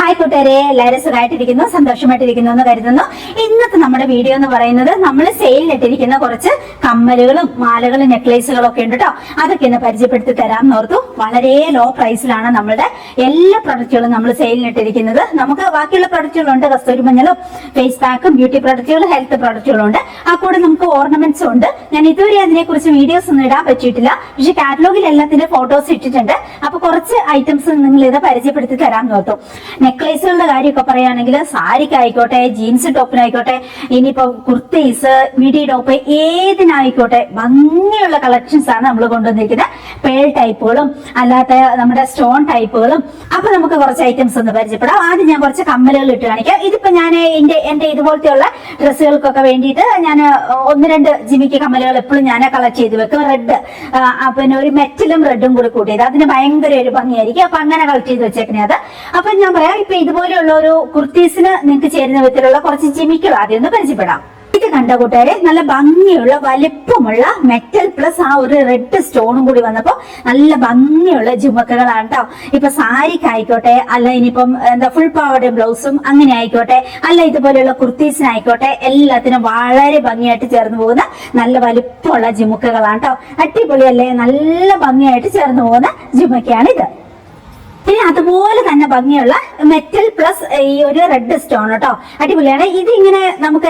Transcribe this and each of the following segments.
Hi കൂട്ടുകാരെ, എല്ലാവരും സുഖമായിട്ടിരിക്കുന്നു, സന്തോഷമായിട്ടിരിക്കുന്നു എന്ന് കരുതുന്നു. ഇന്നത്തെ നമ്മുടെ വീഡിയോ എന്ന് പറയുന്നത് നമ്മൾ സെയിലിട്ടിരിക്കുന്ന കുറച്ച് കമ്മലുകളും മാലകളും നെക്ലേസുകളും ഒക്കെ ഉണ്ട് കേട്ടോ. അതൊക്കെ ഒന്ന് പരിചയപ്പെടുത്തി തരാമെന്ന് ഓർത്തു. വളരെ ലോ പ്രൈസിലാണ് നമ്മളുടെ എല്ലാ പ്രൊഡക്റ്റുകളും നമ്മൾ സെയിലിട്ടിരിക്കുന്നത്. നമുക്ക് ബാക്കിയുള്ള പ്രൊഡക്റ്റുകളുണ്ട്, കസ്തൂരി മഞ്ഞളും ഫേസ് പാക്കും ബ്യൂട്ടി പ്രൊഡക്റ്റുകളും ഹെൽത്ത് പ്രൊഡക്റ്റുകളും ഉണ്ട്. ആ കൂടെ നമുക്ക് ഓർണമെന്റ്സും ഉണ്ട്. ഞാൻ ഇതുവരെ അതിനെക്കുറിച്ച് വീഡിയോസ് ഒന്നും ഇടാൻ പറ്റിയിട്ടില്ല, പക്ഷെ കാറ്റലോഗിൽ എല്ലാത്തിന്റെ ഫോട്ടോസ് ഇട്ടിട്ടുണ്ട്. അപ്പൊ കുറച്ച് ഐറ്റംസ് നിങ്ങൾ ഇത് പരിചയപ്പെടുത്തി തരാമെന്ന് ഓർത്തു. നെക്ലേസുകളുടെ കാര്യമൊക്കെ പറയുകയാണെങ്കിൽ സാരിക്കായിക്കോട്ടെ, ജീൻസ് ടോപ്പിനായിക്കോട്ടെ, ഇനിയിപ്പോ കുർത്തീസ്, മിഡി ടോപ്പ്, ഏതിനായിക്കോട്ടെ ഭംഗിയുള്ള കളക്ഷൻസ് ആണ് നമ്മൾ കൊണ്ടുവന്നിരിക്കുന്നത്. പേൾ ടൈപ്പുകളും അല്ലാത്ത നമ്മുടെ സ്റ്റോൺ ടൈപ്പുകളും. അപ്പൊ നമുക്ക് കുറച്ച് ഐറ്റംസ് ഒന്ന് പരിചയപ്പെടാം. ആദ്യം ഞാൻ കുറച്ച് കമ്മലുകൾ ഇട്ട് കാണിക്കാം. ഇതിപ്പോ ഞാൻ എന്റെ ഇതുപോലത്തെയുള്ള ഡ്രസ്സുകൾക്കൊക്കെ വേണ്ടിയിട്ട് ഞാൻ ഒന്ന് രണ്ട് ജിമിക്ക് കമ്മലുകൾ എപ്പോഴും ഞാൻ കളക്ട് ചെയ്ത് വെക്കും. റെഡ്, പിന്നെ ഒരു മെറ്റലും റെഡും കൂടി കൂട്ടിയത് അതിന് ഭയങ്കര ഒരു ഭംഗിയായിരിക്കും. അപ്പൊ അങ്ങനെ കളക്ട് ചെയ്ത് വെച്ചേക്കണേ അത്. അപ്പൊ ഞാൻ പറയാം, ഇപ്പൊ ഇതുപോലെയുള്ള ഒരു കുർത്തീസിന് നിങ്ങൾക്ക് ചേരുന്ന വിധത്തിലുള്ള കുറച്ച് ജിമിക്കുകൾ ആദ്യം ഒന്ന് പരിചയപ്പെടാം. ഇത് കണ്ട കൂട്ടുകാരെ, നല്ല ഭംഗിയുള്ള വലിപ്പമുള്ള മെറ്റൽ പ്ലസ് ആ ഒരു റെഡ് സ്റ്റോണും കൂടി വന്നപ്പോ നല്ല ഭംഗിയുള്ള ജുമക്കകളാണ് കേട്ടോ. ഇപ്പൊ സാരിക്കായിക്കോട്ടെ, അല്ല ഇനിയിപ്പം എന്താ ഫുൾ പാവയുടെ ബ്ലൗസും അങ്ങനെ ആയിക്കോട്ടെ, അല്ല ഇതുപോലെയുള്ള കുർത്തീസിനായിക്കോട്ടെ, എല്ലാത്തിനും വളരെ ഭംഗിയായിട്ട് ചേർന്ന് പോകുന്ന നല്ല വലിപ്പമുള്ള ജുമുക്കകളാണ് കേട്ടോ. അടിപൊളിയല്ലേ, നല്ല ഭംഗിയായിട്ട് ചേർന്ന് പോകുന്ന ജുമക്കയാണ് ഇത്. പിന്നെ അതുപോലെ തന്നെ ഭംഗിയുള്ള മെറ്റൽ പ്ലസ് ഈ ഒരു റെഡ് സ്റ്റോൺ കേട്ടോ, അടിപൊളിയാണ്. ഇത് ഇങ്ങനെ നമുക്ക്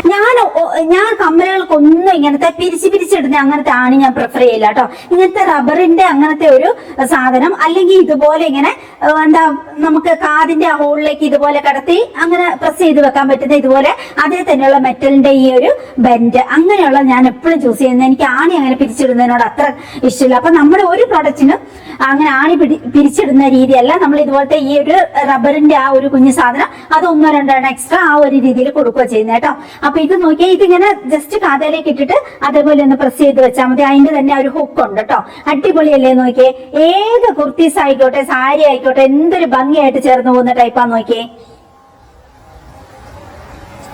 ഞാൻ കമ്മലുകൾക്കൊന്നും ഇങ്ങനത്തെ പിരിച്ചിടുന്ന അങ്ങനത്തെ ആണ് ഞാൻ പ്രിഫർ ചെയ്യില്ല കേട്ടോ. ഇങ്ങനത്തെ റബ്ബറിന്റെ അങ്ങനത്തെ ഒരു സാധനം, അല്ലെങ്കിൽ ഇതുപോലെ ഇങ്ങനെ എന്താ നമുക്ക് കാതിന്റെ ആ ഹോളിലേക്ക് ഇതുപോലെ കടത്തി അങ്ങനെ പ്രസ് ചെയ്ത് വെക്കാൻ പറ്റുന്ന ഇതുപോലെ അതേ തന്നെയുള്ള മെറ്റലിന്റെ ഈ ഒരു ബെൻഡ്, അങ്ങനെയുള്ള ഞാൻ എപ്പോഴും ചൂസ് ചെയ്യുന്നത്. എനിക്ക് ആണി അങ്ങനെ പിരിച്ചിടുന്നതിനോട് അത്ര ഇഷ്ടമില്ല. അപ്പൊ നമ്മുടെ ഒരു പ്രൊഡക്റ്റിനും അങ്ങനെ ആണി പിരിച്ചിടുന്ന രീതിയല്ല, നമ്മൾ ഇതുപോലത്തെ ഈ ഒരു റബ്ബറിന്റെ ആ ഒരു കുഞ്ഞു സാധനം അത് ഒന്നോ രണ്ടോ എക്സ്ട്രാ ആ ഒരു രീതിയിൽ കൊടുക്കുക ചെയ്യുന്നത് കേട്ടോ. അപ്പൊ ഇത് നോക്കിയാൽ ഇതിങ്ങനെ ജസ്റ്റ് കാതയിലേക്ക് ഇട്ടിട്ട് അതേപോലെ ഒന്ന് പ്രസ് ചെയ്ത് വെച്ചാൽ മതി. അതിന്റെ തന്നെ ഒരു ഹുക്ക് ഉണ്ട് കേട്ടോ. അടിപൊളിയല്ലേ നോക്കിയേ. ഏത് കുർത്തീസ് ആയിക്കോട്ടെ, സാരി ആയിക്കോട്ടെ, എന്തൊരു ഭംഗിയായിട്ട് ചേർന്ന് പോകുന്ന ടൈപ്പാ നോക്കിയേ.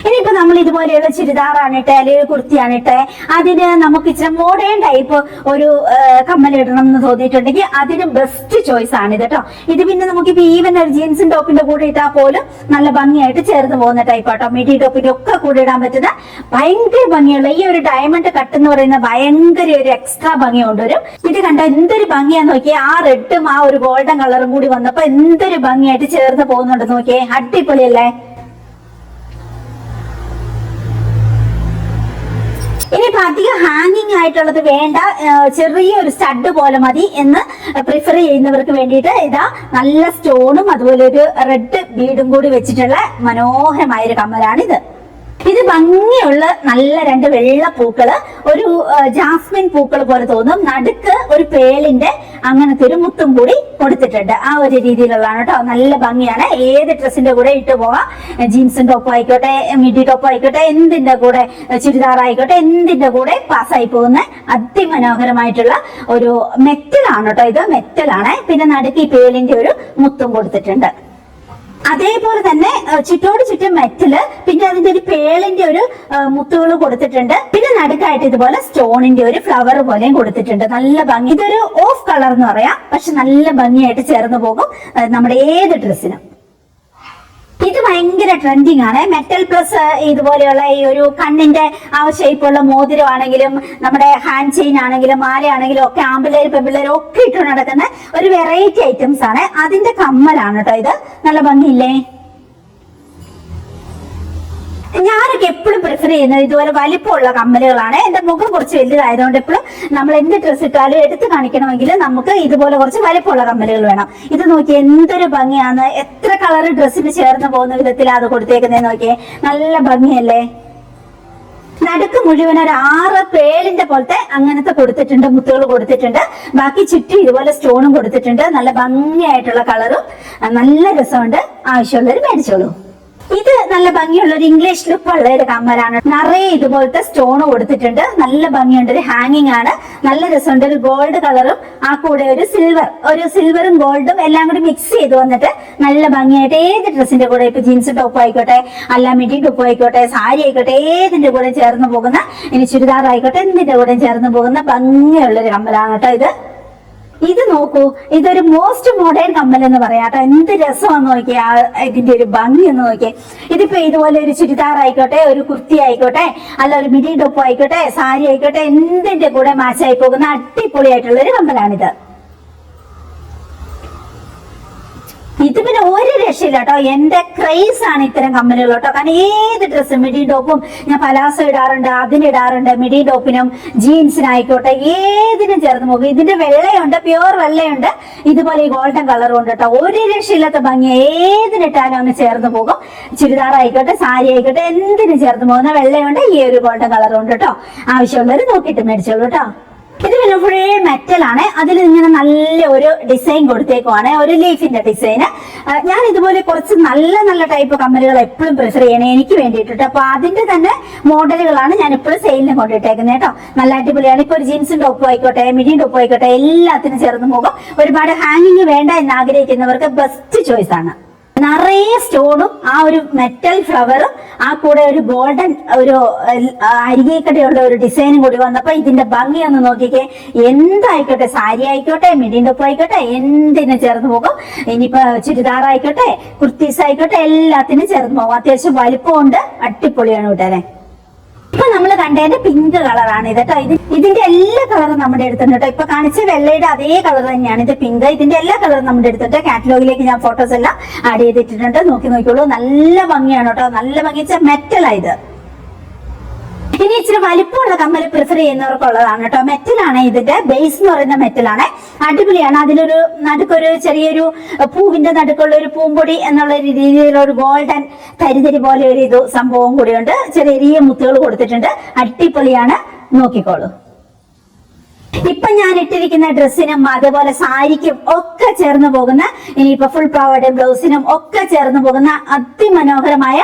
ഇനിയിപ്പോ നമ്മൾ ഇതുപോലെയുള്ള ചുരിദാറാണിട്ടെ അല്ലെങ്കിൽ കുർത്തിയാണിട്ടെ, അതിന് നമുക്ക് ഇച്ചിരി മോഡേൺ ടൈപ്പ് ഒരു കമ്മലിടണം എന്ന് തോന്നിയിട്ടുണ്ടെങ്കിൽ അതിന് ബെസ്റ്റ് ചോയ്സ് ആണ് ഇത് കേട്ടോ. ഇത് പിന്നെ നമുക്കിപ്പോ ഈവൻ ഒരു ജീൻസും ടോപ്പിന്റെ കൂടെ ഇട്ടാൽ പോലും നല്ല ഭംഗിയായിട്ട് ചേർന്ന് പോകുന്ന ടൈപ്പ് ആട്ടോ. മിഡി ടോപ്പിന്റെ ഒക്കെ കൂടെ ഇടാൻ പറ്റുന്ന ഭയങ്കര ഭംഗിയുള്ള ഈ ഒരു ഡയമണ്ട് കട്ട് എന്ന് പറയുന്ന ഭയങ്കര ഒരു എക്സ്ട്രാ ഭംഗി കൊണ്ടുവരും. ഇത് കണ്ട എന്തൊരു ഭംഗിയാന്ന് നോക്കിയേ. ആ റെഡും ആ ഒരു ഗോൾഡൻ കളറും കൂടി വന്നപ്പോ എന്തൊരു ഭംഗിയായിട്ട് ചേർന്ന് പോകുന്നുണ്ട് നോക്കിയേ. അടിപൊളിയല്ലേ. ഇനിയിപ്പോ അധികം ഹാങ്ങിങ് ആയിട്ടുള്ളത് വേണ്ട, ചെറിയൊരു സ്റ്റഡ് പോലെ മതി എന്ന് പ്രിഫർ ചെയ്യുന്നവർക്ക് വേണ്ടിയിട്ട് ഇതാ നല്ല സ്റ്റോണും അതുപോലെ ഒരു റെഡ് ബീഡും കൂടി വെച്ചിട്ടുള്ള മനോഹരമായ ഒരു കമ്മലാണിത്. ഇത് ഭംഗിയുള്ള നല്ല രണ്ട് വെള്ള പൂക്കള്, ഒരു ജാസ്മിൻ പൂക്കൾ പോലെ തോന്നും. നടുക്ക് ഒരു പേളിന്റെ അങ്ങനത്തെ ഒരു മുത്തും കൂടി കൊടുത്തിട്ടുണ്ട്. ആ ഒരു രീതിയിലുള്ളതാണ് കേട്ടോ. നല്ല ഭംഗിയാണ്. ഏത് ഡ്രസ്സിന്റെ കൂടെ ഇട്ട് പോവാം. ജീൻസും ടോപ്പ് ആയിക്കോട്ടെ, മിഡി ടോപ്പ് ആയിക്കോട്ടെ, എന്തിന്റെ കൂടെ ചുരിദാർ ആയിക്കോട്ടെ, എന്തിന്റെ കൂടെ പാസ്സായി പോകുന്ന അതിമനോഹരമായിട്ടുള്ള ഒരു മെറ്റലാണ് കേട്ടോ. ഇത് മെറ്റലാണ്. പിന്നെ നടുക്ക് ഈ പേളിന്റെ ഒരു മുത്തും കൊടുത്തിട്ടുണ്ട്. അതേപോലെ തന്നെ ചുറ്റോട് ചുറ്റും മെറ്റല്, പിന്നെ അതിന്റെ ഒരു പേളിന്റെ ഒരു മുത്തുകൾ കൊടുത്തിട്ടുണ്ട്. പിന്നെ നടുക്കായിട്ട് ഇതുപോലെ സ്റ്റോണിന്റെ ഒരു ഫ്ലവർ പോലെയും കൊടുത്തിട്ടുണ്ട്. നല്ല ഭംഗി. ഇതൊരു ഓഫ് കളർ എന്ന് പറയാം, പക്ഷെ നല്ല ഭംഗിയായിട്ട് ചേർന്ന് പോകും നമ്മുടെ ഏത് ഡ്രസ്സിനും. ഇത് ഭയങ്കര ട്രെൻഡിങ് ആണ്. മെറ്റൽ പ്ലസ് ഇതുപോലെയുള്ള ഈ ഒരു കണ്ണിന്റെ ആ ഷേപ്പുള്ള മോതിരമാണെങ്കിലും നമ്മുടെ ഹാൻഡ് ചെയിൻ ആണെങ്കിലും മാലയാണെങ്കിലും ഒക്കെ ആമ്പിള്ളേരും പെമ്പിള്ളേരും ഒക്കെ ഇട്ട് നടക്കുന്ന ഒരു വെറൈറ്റി ഐറ്റംസ് ആണ്. അതിന്റെ കമ്മലാണ് കേട്ടോ ഇത്. നല്ല ഭംഗിയില്ലേ. ഞാനൊക്കെ എപ്പോഴും പ്രിഫർ ചെയ്യുന്നത് ഇതുപോലെ വലിപ്പമുള്ള കമ്മലുകളാണ്. എന്റെ മുഖം കുറച്ച് വലുതായതുകൊണ്ട് എപ്പോഴും നമ്മൾ എന്ത് ഡ്രസ്സ് ഇട്ടാലും എടുത്ത് കാണിക്കണമെങ്കിൽ നമുക്ക് ഇതുപോലെ കുറച്ച് വലിപ്പമുള്ള കമ്മലുകൾ വേണം. ഇത് നോക്കിയേ എന്തൊരു ഭംഗിയാണ്. എത്ര കളർ ഡ്രസ്സിന് ചേർന്ന് പോകുന്ന വിധത്തിലാണ് അത് കൊടുത്തേക്കുന്നത് നോക്കിയേ. നല്ല ഭംഗിയല്ലേ. നടുക്ക് മുഴുവൻ ഒരു 6 പേളിന്റെ പോലത്തെ അങ്ങനത്തെ കൊടുത്തിട്ടുണ്ട്, മുത്തുകൾ കൊടുത്തിട്ടുണ്ട്. ബാക്കി ചുറ്റും ഇതുപോലെ സ്റ്റോണും കൊടുത്തിട്ടുണ്ട്. നല്ല ഭംഗിയായിട്ടുള്ള കളറും നല്ല രസമുണ്ട്. ആവശ്യമുള്ളവർ മേടിച്ചോളൂ. ഇത് നല്ല ഭംഗിയുള്ള ഒരു ഇംഗ്ലീഷ് ലുക്ക് ഉള്ള ഒരു കമ്മലാണ്. നിറയെ ഇതുപോലത്തെ സ്റ്റോൺ കൊടുത്തിട്ടുണ്ട്. നല്ല ഭംഗിയുണ്ട്. ഒരു ഹാങ്ങിങ് ആണ്. നല്ല രസമുണ്ട്. ഒരു ഗോൾഡ് കളറും ആ കൂടെ ഒരു സിൽവറും ഗോൾഡും എല്ലാം കൂടി മിക്സ് ചെയ്ത് വന്നിട്ട് നല്ല ഭംഗിയായിട്ട് ഏത് ഡ്രസ്സിന്റെ കൂടെ, ഇപ്പൊ ജീൻസ് ടോപ്പ് ആയിക്കോട്ടെ, അല്ല മിഡി ടോപ്പ് ആയിക്കോട്ടെ, സാരി ആയിക്കോട്ടെ, ഏതിന്റെ കൂടെ ചേർന്ന് പോകുന്ന, ഇനി ചുരിദാർ ആയിക്കോട്ടെ, എന്തിന്റെ കൂടെ ചേർന്ന് പോകുന്ന ഭംഗിയുള്ള ഒരു കമ്മലാണ് കേട്ടോ ഇത്. ഇത് നോക്കൂ, ഇതൊരു മോസ്റ്റ് മോഡേൺ കമ്മൽ എന്ന് പറയാട്ടോ. എന്ത് രസമാന്ന് നോക്കിയാ ഇതിന്റെ ഒരു ഭംഗി എന്ന് നോക്കിയേ. ഇതിപ്പോ ഇതുപോലെ ഒരു ചുരിദാർ ആയിക്കോട്ടെ, ഒരു കുർത്തി ആയിക്കോട്ടെ, അല്ല ഒരു മിഡി ടോപ്പ് ആയിക്കോട്ടെ, സാരി ആയിക്കോട്ടെ, എന്തിന്റെ കൂടെ മാച്ചായി പോകുന്ന അടിപൊളിയായിട്ടുള്ള ഒരു കമ്മലാണിത്. ഇത് പിന്നെ ഒരു രക്ഷയില്ല കേട്ടോ. എന്റെ ക്രൈസ് ആണ് ഇത്തരം കമ്മലുകൾ കേട്ടോ. കാരണം ഏത് ഡ്രസ്സ് മിഡി ടോപ്പും ഞാൻ പലാസോ ഇടാറുണ്ട്, അതിനിടാറുണ്ട്, മിഡി ടോപ്പിനും ജീൻസിനായിക്കോട്ടെ ഏതിനും ചേർന്ന് പോകും. ഇതിന്റെ വെള്ളയുണ്ട്, പ്യുവർ വെള്ളയുണ്ട്, ഇതുപോലെ ഈ ഗോൾഡൻ കളറും ഉണ്ട് കേട്ടോ. ഒരു രക്ഷയില്ലാത്ത ഭംഗി, ഏതിനിട്ടാലും ഒന്ന് ചേർന്ന് പോകും. ചുരിദാർ ആയിക്കോട്ടെ, സാരി ആയിക്കോട്ടെ, എന്തിനും ചേർന്ന് പോകുന്ന വെള്ളയുണ്ട്, ഈ ഒരു ഗോൾഡൻ കളറും ഉണ്ട് കേട്ടോ. ആവശ്യമുള്ളവർ നോക്കിയിട്ട് മേടിച്ചോളൂ കേട്ടോ. ഇത് പിന്നെ ഫുൾ മെറ്റൽ ആണ്. അതിൽ ഇങ്ങനെ നല്ല ഒരു ഡിസൈൻ കൊടുത്തേക്കുവാണ്, ഒരു ലീഫിന്റെ ഡിസൈന്. ഞാൻ ഇതുപോലെ കുറച്ച് നല്ല നല്ല ടൈപ്പ് കമ്മലുകൾ എപ്പോഴും പ്രിഫർ ചെയ്യണേ എനിക്ക് വേണ്ടിയിട്ട്. അപ്പൊ അതിന്റെ തന്നെ മോഡലുകളാണ് ഞാൻ എപ്പോഴും സെയിലിന് കൊണ്ടിട്ടേക്കുന്നത് കേട്ടോ. നല്ല അടിപൊളിയാണ്. ഇപ്പൊ ഒരു ജീൻസും ടോപ്പും ആയിക്കോട്ടെ, മിഡിയും ടോപ്പും ആയിക്കോട്ടെ, എല്ലാത്തിനും ചേർന്ന് പോകും. ഒരുപാട് ഹാങ്ങിങ് വേണ്ട എന്ന് ആഗ്രഹിക്കുന്നവർക്ക് ബെസ്റ്റ് ചോയ്സ് ആണ്. നിറയെ സ്റ്റോണും ആ ഒരു മെറ്റൽ ഫ്ലവറും ആ കൂടെ ഒരു ഗോൾഡൻ ഒരു അരികെക്കടയുള്ള ഒരു ഡിസൈനും കൂടി വന്നപ്പോ ഇതിന്റെ ഭംഗി ഒന്ന് നോക്കിക്കേ. എന്തായിക്കോട്ടെ, സാരി ആയിക്കോട്ടെ, മിഡിയും ടോപ്പ് ആയിക്കോട്ടെ, എന്തിനും ചേർന്ന് പോകും. ഇനിയിപ്പോ ചുരിദാർ ആയിക്കോട്ടെ, കുർത്തീസ് ആയിക്കോട്ടെ, എല്ലാത്തിനും ചേർന്ന് പോകും. അത്യാവശ്യം വലിപ്പമുണ്ട്, അടിപൊളിയാണ് കൂട്ടുകാരെ. ഇപ്പൊ നമ്മൾ കണ്ടതിന്റെ പിങ്ക് കളറാണ് ഇത് കേട്ടോ. ഇതിന്റെ എല്ലാ കളറും നമ്മുടെ അടുത്തുണ്ട് കേട്ടോ. ഇപ്പൊ കാണിച്ച വെള്ളയുടെ അതേ കളർ തന്നെയാണ് ഇത് പിങ്ക്. ഇതിന്റെ എല്ലാ കളറും നമ്മുടെ അടുത്തുണ്ട്. കാറ്റലോഗിലേക്ക് ഞാൻ ഫോട്ടോസ് എല്ലാം ആഡ് ചെയ്തിട്ടുണ്ട്, നോക്കിക്കോളൂ. നല്ല ഭംഗിയാണ് കേട്ടോ. നല്ല ഭംഗി വെച്ചാൽ മെറ്റലായത്. ഇനി ഇച്ചിരി വലിപ്പമുള്ള കമ്മൽ പ്രിഫർ ചെയ്യുന്നവർക്കുള്ളതാണ് കേട്ടോ. മെറ്റലാണ് ഇതിന്റെ ബേസ് എന്ന് പറയുന്ന മെറ്റലാണ്. അടിപൊളിയാണ്. അതിലൊരു നടുക്കൊരു ചെറിയൊരു പൂവിന്റെ നടുക്കുള്ള ഒരു പൂമ്പൊടി എന്നുള്ള രീതിയിലുള്ള ഒരു ഗോൾഡൻ തരിതരി പോലെ ഒരു ഇത് സംഭവം കൂടിയുണ്ട്. ചെറിയ മുത്തുകൾ കൊടുത്തിട്ടുണ്ട്. അടിപൊളിയാണ്, നോക്കിക്കോളൂ. ഇപ്പൊ ഞാൻ ഇട്ടിരിക്കുന്ന ഡ്രസ്സിനും അതുപോലെ സാരിക്കും ഒക്കെ ചേർന്ന് പോകുന്ന, ഇനിയിപ്പോ ഫുൾ പാവാടയും ബ്ലൗസിനും ഒക്കെ ചേർന്ന് പോകുന്ന അതിമനോഹരമായ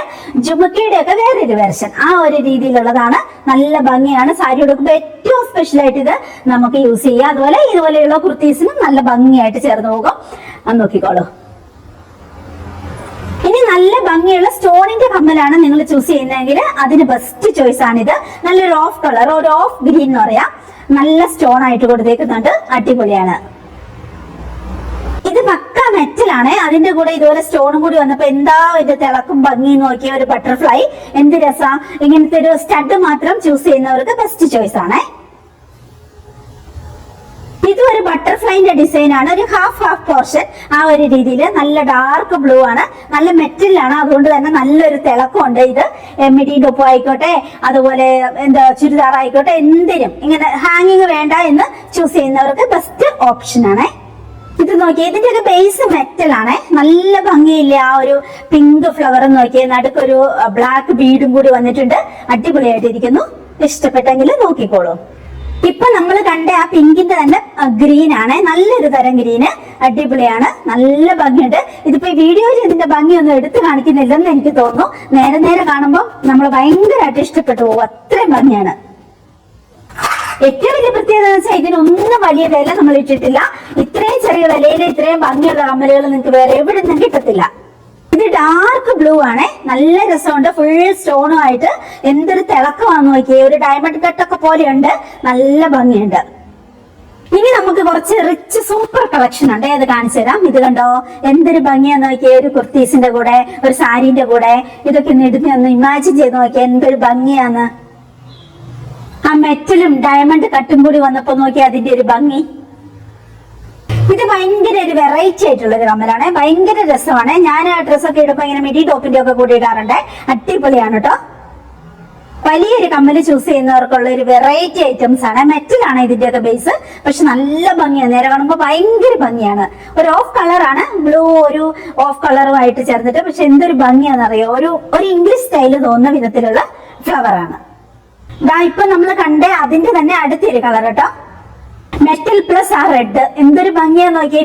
ജുമക്കയുടെ ഒക്കെ വേറൊരു വെർഷൻ, ആ ഒരു രീതിയിലുള്ളതാണ്. നല്ല ഭംഗിയാണ്. സാരി ഉടുക്കുമ്പോൾ ഏറ്റവും സ്പെഷ്യൽ ആയിട്ട് ഇത് നമുക്ക് യൂസ് ചെയ്യാം. അതുപോലെ ഇതുപോലെയുള്ള കുർത്തീസിനും നല്ല ഭംഗിയായിട്ട് ചേർന്ന് പോകും. അത് നോക്കിക്കോളൂ. ഇനി നല്ല ഭംഗിയുള്ള സ്റ്റോണിന്റെ കമ്മലാണ് നിങ്ങൾ ചൂസ് ചെയ്യുന്നതെങ്കിൽ അതിന് ബെസ്റ്റ് ചോയ്സ് ആണിത്. നല്ലൊരു ഓഫ് കളർ, ഒരു ഓഫ് ഗ്രീൻ എന്ന് പറയാം. നല്ല സ്റ്റോൺ ആയിട്ട് കൊടുത്തേക്കുന്നുണ്ട്, അടിപൊളിയാണ്. ഇത് പക്ക മെറ്റലാണ്. അതിന്റെ കൂടെ ഇതുപോലെ സ്റ്റോണും കൂടി വന്നപ്പോ എന്താ ഇത് തിളക്കും ഭംഗി നോക്കിയ ഒരു ബട്ടർഫ്ലൈ, എന്ത് രസാ. ഇങ്ങനത്തെ ഒരു സ്റ്റഡ് മാത്രം ചൂസ് ചെയ്യുന്നവർക്ക് ബെസ്റ്റ് ചോയ്സ് ആണ്. ഇത് ഒരു ബട്ടർഫ്ലൈന്റെ ഡിസൈൻ ആണ്. ഒരു ഹാഫ് പോർഷൻ ആ ഒരു രീതിയിൽ. നല്ല ഡാർക്ക് ബ്ലൂ ആണ്, നല്ല മെറ്റലാണ്. അതുകൊണ്ട് തന്നെ നല്ലൊരു തിളക്കമുണ്ട്. ഇത് മിഡി ടോപ്പ് ആയിക്കോട്ടെ, അതുപോലെ എന്താ ചുരിദാർ ആയിക്കോട്ടെ, എന്തിനും ഇങ്ങനെ ഹാങ്ങിങ് വേണ്ട എന്ന് ചൂസ് ചെയ്യുന്നവർക്ക് ബെസ്റ്റ് ഓപ്ഷൻ ആണ്. ഇത് നോക്കിയേ, ഇതിന്റെ ഒരു ബേസ് മെറ്റൽ ആണ്. നല്ല ഭംഗിയില്ല ആ ഒരു പിങ്ക് ഫ്ലവർ നോക്കിയേ. നടുക്കൊരു ബ്ലാക്ക് ബീഡും കൂടി വന്നിട്ടുണ്ട്. അടിപൊളിയായിട്ടിരിക്കുന്നു. ഇഷ്ടപ്പെട്ടെങ്കിൽ നോക്കിക്കോളൂ. ഇപ്പൊ നമ്മൾ കണ്ട ആ പിങ്കിന്റെ തന്നെ ഗ്രീൻ ആണ്. നല്ലൊരു തരം ഗ്രീന്, അടിപൊളിയാണ്, നല്ല ഭംഗിയുണ്ട്. ഇതിപ്പോ ഈ വീഡിയോയിൽ ഇതിന്റെ ഭംഗിയൊന്നും എടുത്തു കാണിക്കുന്നില്ലെന്ന് എനിക്ക് തോന്നുന്നു. നേരെ കാണുമ്പോൾ നമ്മൾ ഭയങ്കരമായിട്ട് ഇഷ്ടപ്പെട്ടു പോകും, അത്രയും ഭംഗിയാണ്. ഏറ്റവും വലിയ പ്രത്യേകത എന്ന് വെച്ചാൽ ഇതിനൊന്നും വലിയ വില നമ്മൾ ഇട്ടിട്ടില്ല. ഇത്രയും ചെറിയ വിലയിൽ ഇത്രയും ഭംഗിയുള്ള കമ്മലുകൾ നിങ്ങൾക്ക് വേറെ എവിടെ നിന്നും കിട്ടത്തില്ല. ഇത് ഡാർക്ക് ബ്ലൂ ആണ്. നല്ല രസമുണ്ട്. ഫുൾ സ്റ്റോണും ആയിട്ട് എന്തൊരു തിളക്കമാണെന്ന് നോക്കിയേ. ഒരു ഡയമണ്ട് കട്ടൊക്കെ പോലെയുണ്ട്, നല്ല ഭംഗിയുണ്ട്. ഇനി നമുക്ക് കുറച്ച് റിച്ച് സൂപ്പർ കളക്ഷൻ ഉണ്ട്, അത് കാണിച്ചു തരാം. ഇത് കണ്ടോ, എന്തൊരു ഭംഗിയാന്ന് നോക്കിയേ. ഒരു കുർത്തീസിന്റെ കൂടെ, ഒരു സാരിന്റെ കൂടെ ഇതൊക്കെ ഒന്ന് ഇമാജിൻ ചെയ്ത് നോക്കിയേ, എന്തൊരു ഭംഗിയാന്ന്. ആ മെറ്റലും ഡയമണ്ട് കട്ടും കൂടി വന്നപ്പോ നോക്കി അതിന്റെ ഒരു ഭംഗി. ഇത് ഭയങ്കര ഒരു വെറൈറ്റി ആയിട്ടുള്ള ഒരു കമ്മലാണ്. ഭയങ്കര രസമാണ്. ഞാൻ ആ ഡ്രസ്സൊക്കെ ഇടുമ്പോ ഇങ്ങനെ മിഡി ടോപ്പിന്റെ ഒക്കെ കൂടി ഇടാറുണ്ട്. അടിപൊളിയാണ് കേട്ടോ. വലിയൊരു കമ്മല് ചൂസ് ചെയ്യുന്നവർക്കുള്ള ഒരു വെറൈറ്റി ഐറ്റംസ് ആണ്. മെറ്റലാണ് ഇതിന്റെയൊക്കെ ബേസ്. പക്ഷെ നല്ല ഭംഗിയാണ്. നേരെ കാണുമ്പോൾ ഭയങ്കര ഭംഗിയാണ്. ഒരു ഓഫ് കളറാണ്, ബ്ലൂ ഒരു ഓഫ് കളറുമായിട്ട് ചേർന്നിട്ട്. പക്ഷെ എന്തൊരു ഭംഗിയാണെന്നറിയോ, ഒരു ഇംഗ്ലീഷ് സ്റ്റൈല് തോന്നുന്ന വിധത്തിലുള്ള ഫ്ലവർ ആണ്. ഇപ്പൊ നമ്മൾ കണ്ട അതിന്റെ തന്നെ അടുത്തൊരു കളർ കേട്ടോ, മെറ്റൽ പ്ലസ് ആ റെഡ്. എന്തൊരു ഭംഗിയാന്ന് നോക്കിയാൽ.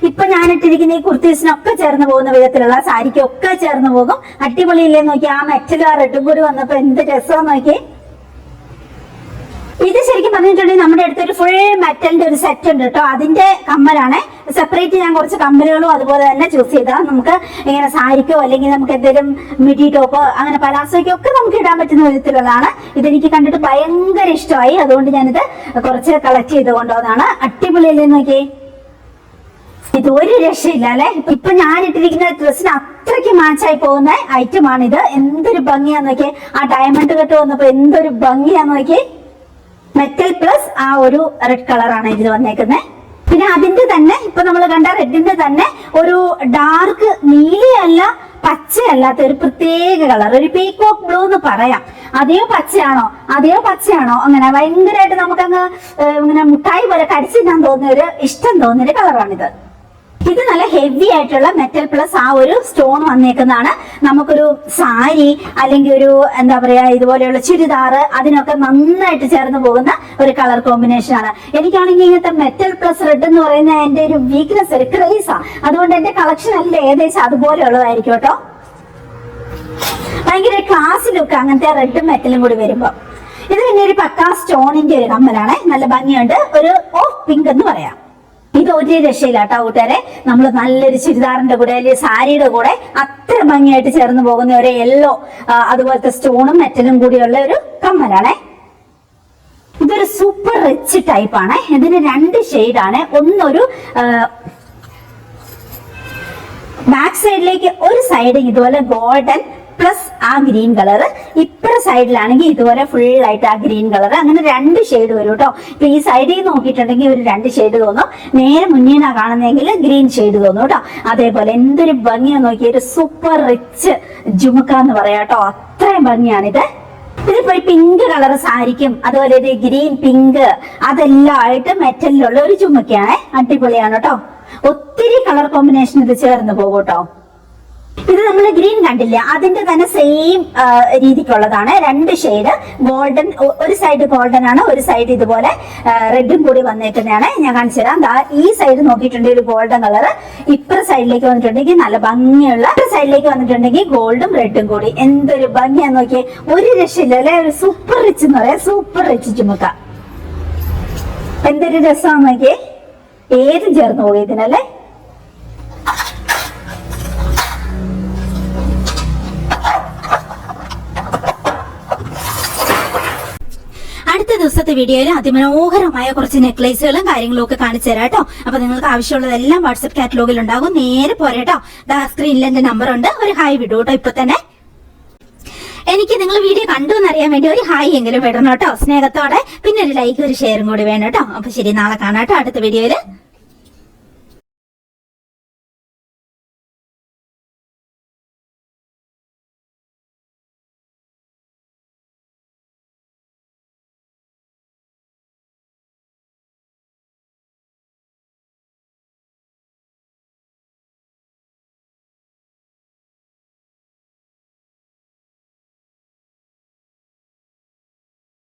ഇപ്പൊ ഞാൻ ഇട്ടിരിക്കുന്ന ഈ കുർത്തീസിനൊക്കെ ചേർന്ന് പോകുന്ന വിധത്തിലുള്ള, സാരിക്കൊക്കെ ചേർന്ന് പോകും. അടിപൊളിയില്ലേന്ന് നോക്കി. ആ മെറ്റലും ആ റെഡും കൂടി വന്നപ്പോ എന്ത് രസമാന്ന് നോക്കി. ഇത് ശരിക്കും പറഞ്ഞിട്ടുണ്ടെങ്കിൽ നമ്മുടെ അടുത്തൊരു ഫുൾ മെറ്റലിന്റെ ഒരു സെറ്റ് ഉണ്ട് കേട്ടോ. അതിന്റെ കമ്മലാണ്. സെപ്പറേറ്റ് ഞാൻ കുറച്ച് കമ്മലുകളും അതുപോലെ തന്നെ ചൂസ് ചെയ്താൽ നമുക്ക് ഇങ്ങനെ സാരിക്കോ അല്ലെങ്കിൽ നമുക്ക് എന്തെങ്കിലും മിഡി ടോപ്പ് അങ്ങനെ പലാസോയ്ക്കോ ഒക്കെ നമുക്ക് ഇടാൻ പറ്റുന്ന വിധത്തിലുള്ളതാണ്. ഇതെനിക്ക് കണ്ടിട്ട് ഭയങ്കര ഇഷ്ടമായി, അതുകൊണ്ട് ഞാനിത് കുറച്ച് കളക്ട് ചെയ്ത് കൊണ്ടുവന്നതാണ്. അടിപൊളിയല്ലേ നോക്കി, ഇത് ഒരു രക്ഷയില്ല അല്ലെ. ഇപ്പൊ ഞാൻ ഇട്ടിരിക്കുന്ന ഡ്രസ്സിന് അത്രയ്ക്ക് മാച്ചായി പോകുന്ന ഐറ്റമാണിത്. എന്തൊരു ഭംഗിയാന്ന് നോക്കിയേ, ആ ഡയമണ്ട് കെട്ട് വന്നപ്പോ എന്തൊരു ഭംഗിയാന്ന് നോക്കിയേ. മെറ്റൽ പ്ലസ് ആ ഒരു റെഡ് കളറാണ് ഇതിൽ വന്നേക്കുന്നത്. പിന്നെ അതിന്റെ തന്നെ ഇപ്പൊ നമ്മൾ കണ്ട റെഡിന്റെ തന്നെ ഒരു ഡാർക്ക് നീലയല്ല പച്ചയല്ലാത്ത ഒരു പ്രത്യേക കളർ, ഒരു പീകോക്ക് ബ്ലൂ എന്ന് പറയാം. അതേ പച്ചയാണോ അങ്ങനെ ഭയങ്കരമായിട്ട് നമുക്കങ്ങ് ഇങ്ങനെ മുട്ടായി പോലെ കടിച്ചു തിന്നാൻ തോന്നിയ ഒരു ഇഷ്ടം തോന്നിയ ഒരു കളറാണിത്. ഇത് നല്ല ഹെവി ആയിട്ടുള്ള മെറ്റൽ പ്ലസ് ആ ഒരു സ്റ്റോൺ വന്നേക്കുന്നതാണ്. നമുക്കൊരു സാരി അല്ലെങ്കിൽ ഒരു എന്താ പറയാ ഇതുപോലെയുള്ള ചുരിദാറ് അതിനൊക്കെ നന്നായിട്ട് ചേർന്ന് പോകുന്ന ഒരു കളർ കോമ്പിനേഷൻ ആണ്. എനിക്കാണെങ്കിൽ ഇങ്ങനത്തെ മെറ്റൽ പ്ലസ് റെഡ് എന്ന് പറയുന്ന എന്റെ ഒരു വീക്ക്നെസ്, ഒരു ക്രേസാ. അതുകൊണ്ട് എന്റെ കളക്ഷൻ അല്ല ഏകദേശം അതുപോലെയുള്ളതായിരിക്കും കേട്ടോ. ഭയങ്കര ക്ലാസ് ലുക്ക് അങ്ങനത്തെ റെഡും മെറ്റലും കൂടി വരുമ്പോ. ഇത് പിന്നെ ഒരു പക്കാ സ്റ്റോണിന്റെ ഒരു കമ്മലാണ്, നല്ല ഭംഗിയുണ്ട്. ഒരു ഓഫ് പിങ്ക് എന്ന് പറയാം. ഇത് ഒരു രക്ഷയില്ലാട്ടോ കൂട്ടുകാരെ. നമ്മൾ നല്ലൊരു ചുരിദാറിന്റെ കൂടെ അല്ലെങ്കിൽ സാരിയുടെ കൂടെ അത്ര ഭംഗിയായിട്ട് ചേർന്ന് പോകുന്ന ഒരു യെല്ലോ അതുപോലത്തെ സ്റ്റോണും മെറ്റലും കൂടിയുള്ള ഒരു കമ്മലാണേ. ഇതൊരു സൂപ്പർ റിച്ച് ടൈപ്പ് ആണ്. ഇതിന് 2 ഷെയ്ഡാണ്. ഒന്നൊരു ബാക്ക് സൈഡിലേക്ക് ഒരു സൈഡ് ഇതുപോലെ ഗോൾഡൻ പ്ലസ് ആ ഗ്രീൻ കളർ, ഇപ്പുറ സൈഡിലാണെങ്കിൽ ഇതുപോലെ ഫുൾ ആയിട്ട് ആ ഗ്രീൻ കളർ, അങ്ങനെ 2 ഷെയ്ഡ് വരും കേട്ടോ. ഇപ്പൊ ഈ സൈഡിൽ നോക്കിയിട്ടുണ്ടെങ്കിൽ ഒരു 2 ഷെയ്ഡ് തോന്നും, നേരെ മുന്നേനാ കാണുന്നെങ്കിൽ ഗ്രീൻ ഷെയ്ഡ് തോന്നും കേട്ടോ. അതേപോലെ എന്തൊരു ഭംഗിയാ നോക്കിയ ഒരു സൂപ്പർ റിച്ച് ജുമുക്ക എന്ന് പറയാം കേട്ടോ. അത്രയും ഭംഗിയാണിത്. ഇതിപ്പോ പിങ്ക് കളർ സാരിക്കും അതുപോലെ ഒരു ഗ്രീൻ പിങ്ക് അതെല്ലാം ആയിട്ട് മെറ്റലിലുള്ള ഒരു ജുമുക്കയാണ്. അടിപൊളിയാണ് കേട്ടോ. ഒത്തിരി കളർ കോമ്പിനേഷൻ ഇത് ചേർന്ന് പോകും കേട്ടോ. ഇത് നമ്മൾ ഗ്രീൻ കണ്ടില്ല, അതിന്റെ തന്നെ സെയിം രീതിക്കുള്ളതാണ്. 2 ഷെയ്ഡ് ഗോൾഡൻ, ഒരു സൈഡ് ഗോൾഡൻ ആണ്, ഒരു സൈഡ് ഇതുപോലെ റെഡും കൂടി വന്നേക്കുന്നതാണ്. ഞാൻ കാണിച്ചു തരാം. ഈ സൈഡ് നോക്കിയിട്ടുണ്ടെങ്കിൽ ഒരു ഗോൾഡൻ കളർ, ഇപ്പുറ സൈഡിലേക്ക് വന്നിട്ടുണ്ടെങ്കിൽ നല്ല ഭംഗിയുള്ള, സൈഡിലേക്ക് വന്നിട്ടുണ്ടെങ്കിൽ ഗോൾഡും റെഡും കൂടി. എന്തൊരു ഭംഗിയാന്ന് നോക്കിയേ, ഒരു രക്ഷയില്ല അല്ലെ. ഒരു സൂപ്പർ റിച്ച് എന്ന് പറയാം, സൂപ്പർ റിച്ച് ചുമക്ക. എന്തൊരു രസമാന്ന് നോക്കിയേ, ഏതും ചേർന്ന് പോയി ഇതിനല്ലേ. അടുത്ത ദിവസത്തെ വീഡിയോയിൽ അതിമനോഹരമായ കുറച്ച് നെക്ലേസുകളും കാര്യങ്ങളും ഒക്കെ കാണിച്ചു തരാം കേട്ടോ. അപ്പൊ നിങ്ങൾക്ക് ആവശ്യമുള്ളതെല്ലാം വാട്സ്ആപ്പ് കാറ്റലോഗിൽ ഉണ്ടാകും. നേരെ പോരാട്ടോ, സ്ക്രീനിൽ എന്റെ നമ്പർ ഉണ്ട്. ഒരു ഹായ് വിടൂ കേട്ടോ. ഇപ്പൊ തന്നെ എനിക്ക് നിങ്ങൾ വീഡിയോ കണ്ടു എന്നറിയാൻ വേണ്ടി ഒരു ഹായ് എങ്കിലും വിടണം കേട്ടോ, സ്നേഹത്തോടെ. പിന്നെ ഒരു ലൈക്ക്, ഒരു ഷെയറും കൂടി വേണം കേട്ടോ. അപ്പൊ ശരി, നാളെ കാണാട്ടോ അടുത്ത വീഡിയോയില്.